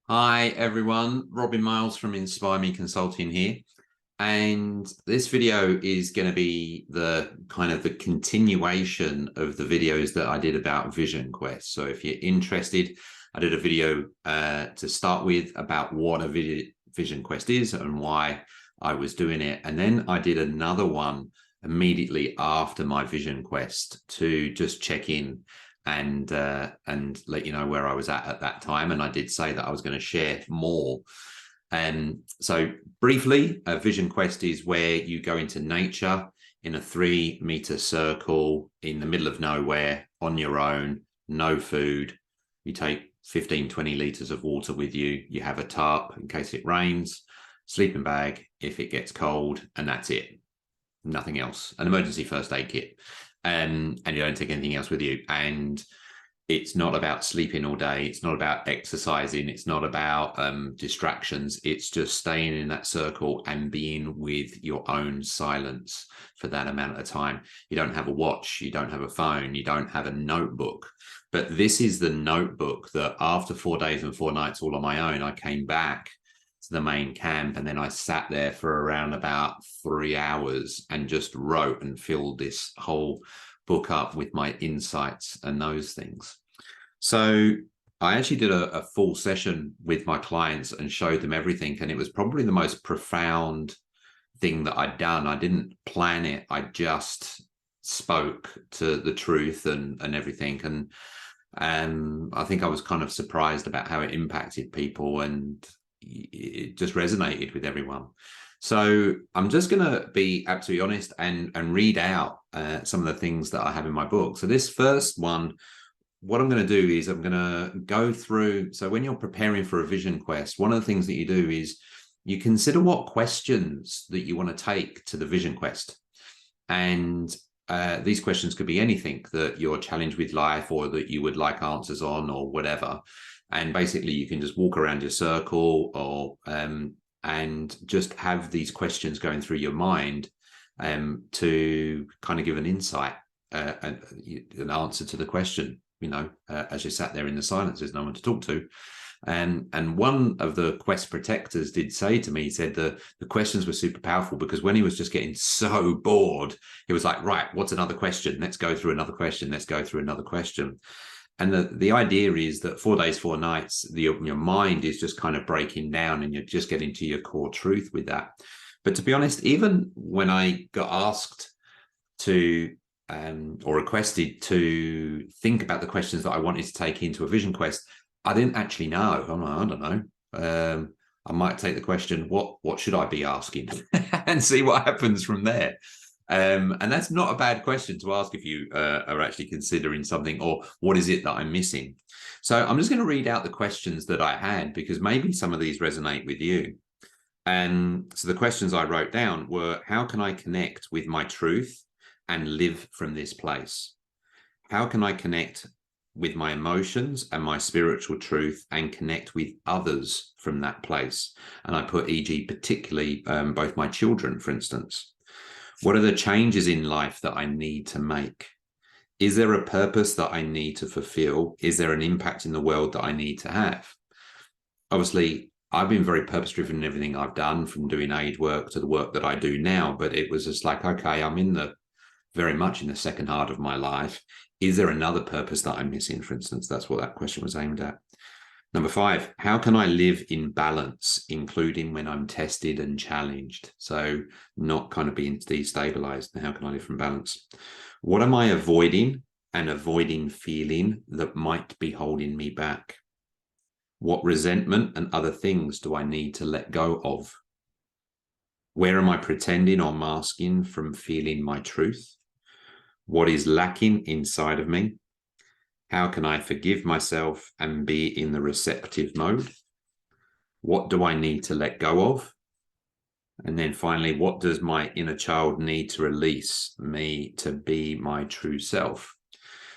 Hi everyone, Robin Miles from InspireMe Consulting here. And this video is going to be the continuation of the videos that I did about Vision Quest. So if you're interested, I did a video to start with about what a Vision Quest is and why I was doing it. And then I did another one immediately after my Vision Quest to just check in and let you know where I was at that time. And I did say that I was going to share more. And so briefly, a Vision Quest is where you go into nature in a 3-meter circle in the middle of nowhere on your own, no food. You take 15, 20 liters of water with you. You have a tarp in case it rains, sleeping bag if it gets cold, and that's it. Nothing else. An emergency first aid kit. And you don't take anything else with you. And it's not about sleeping all day. It's not about exercising. It's not about distractions. It's just staying in that circle and being with your own silence for that amount of time. You don't have a watch. You don't have a phone. You don't have a notebook. But this is the notebook that after 4 days and 4 nights all on my own, I came back to the main camp, and then I sat there for around about 3 hours and just wrote and filled this whole book up with my insights and those things. So I actually did a full session with my clients and showed them everything, and it was probably the most profound thing that I'd done. I didn't plan it. I just spoke to the truth and everything. And I think I was kind of surprised about how it impacted people, and it just resonated with everyone. So I'm just going to be absolutely honest and read out some of the things that I have in my book. So this first one, what I'm going to do is I'm going to go through. So when you're preparing for a Vision Quest, one of the things that you do is you consider what questions that you want to take to the Vision Quest. And these questions could be anything that you're challenged with life or that you would like answers on or whatever. And basically you can just walk around your circle or and just have these questions going through your mind to kind of give an insight, an answer to the question, as you sat there in the silence, there's no one to talk to. And one of the quest protectors did say to me, he said the questions were super powerful because when he was just getting so bored, he was like, right, what's another question? Let's go through another question. Let's go through another question. And the idea is that 4 days, 4 nights, your mind is just kind of breaking down and you're just getting to your core truth with that. But to be honest, even when I got asked to or requested to think about the questions that I wanted to take into a Vision Quest, I didn't actually know. I'm like, I don't know. I might take the question, what should I be asking? And see what happens from there. And that's not a bad question to ask if you are actually considering something, or what is it that I'm missing? So I'm just going to read out the questions that I had because maybe some of these resonate with you. And so the questions I wrote down were, how can I connect with my truth and live from this place? How can I connect with my emotions and my spiritual truth and connect with others from that place? And I put e.g. particularly both my children, for instance. What are the changes in life that I need to make? Is there a purpose that I need to fulfill? Is there an impact in the world that I need to have? Obviously, I've been very purpose-driven in everything I've done, from doing aid work to the work that I do now. But it was just like, okay, I'm very much in the second half of my life. Is there another purpose that I'm missing, for instance? That's what that question was aimed at. Number 5, how can I live in balance, including when I'm tested and challenged? So not kind of being destabilized. How can I live from balance? What am I avoiding feeling that might be holding me back? What resentment and other things do I need to let go of? Where am I pretending or masking from feeling my truth? What is lacking inside of me? How can I forgive myself and be in the receptive mode? What do I need to let go of? And then finally, what does my inner child need to release me to be my true self?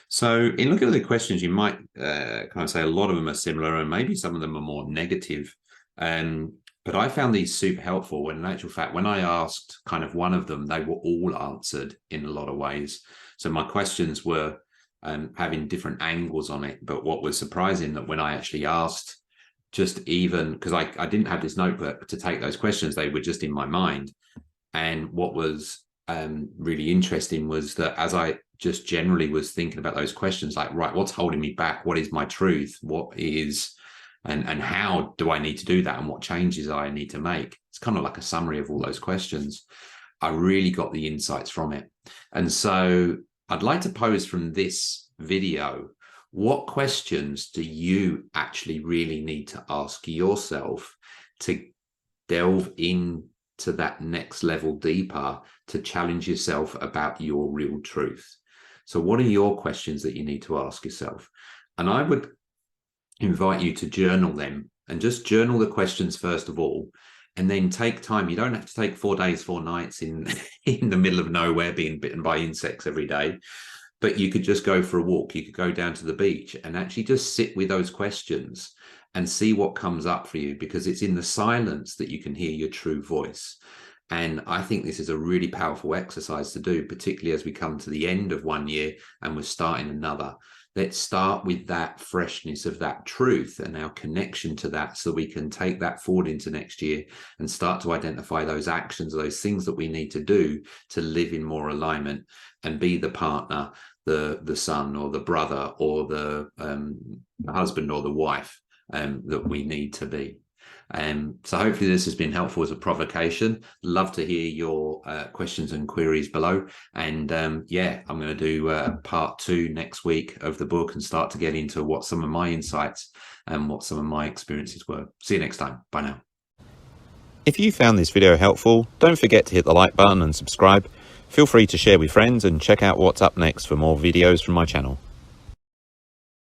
So in looking at the questions, you might kind of say a lot of them are similar and maybe some of them are more negative. But I found these super helpful when, in actual fact, when I asked kind of one of them, they were all answered in a lot of ways. So my questions were having different angles on it. But what was surprising that when I actually asked just even because I didn't have this notebook to take those questions, they were just in my mind. And what was really interesting was that as I just generally was thinking about those questions, like, right, what's holding me back? What is my truth? What is, and how do I need to do that? And what changes I need to make? It's kind of like a summary of all those questions. I really got the insights from it. And so I'd like to pose from this video, what questions do you actually really need to ask yourself to delve into that next level deeper, to challenge yourself about your real truth? So what are your questions that you need to ask yourself? And I would invite you to journal them, and just journal the questions first of all, and then take time. You don't have to take 4 days, 4 nights in in the middle of nowhere being bitten by insects every day, but you could just go for a walk. You could go down to the beach and actually just sit with those questions and see what comes up for you, because it's in the silence that you can hear your true voice. And I think this is a really powerful exercise to do, particularly as we come to the end of one year and we're starting another. Let's start with that freshness of that truth and our connection to that, so we can take that forward into next year and start to identify those actions, those things that we need to do to live in more alignment and be the partner, the son or the brother or the husband or the wife that we need to be. So hopefully this has been helpful as a provocation. Love to hear your questions and queries below. And yeah, I'm going to do part 2 next week of the book and start to get into what some of my insights and what some of my experiences were. See you next time. Bye now. If you found this video helpful, don't forget to hit the like button and subscribe. Feel free to share with friends and check out what's up next for more videos from my channel.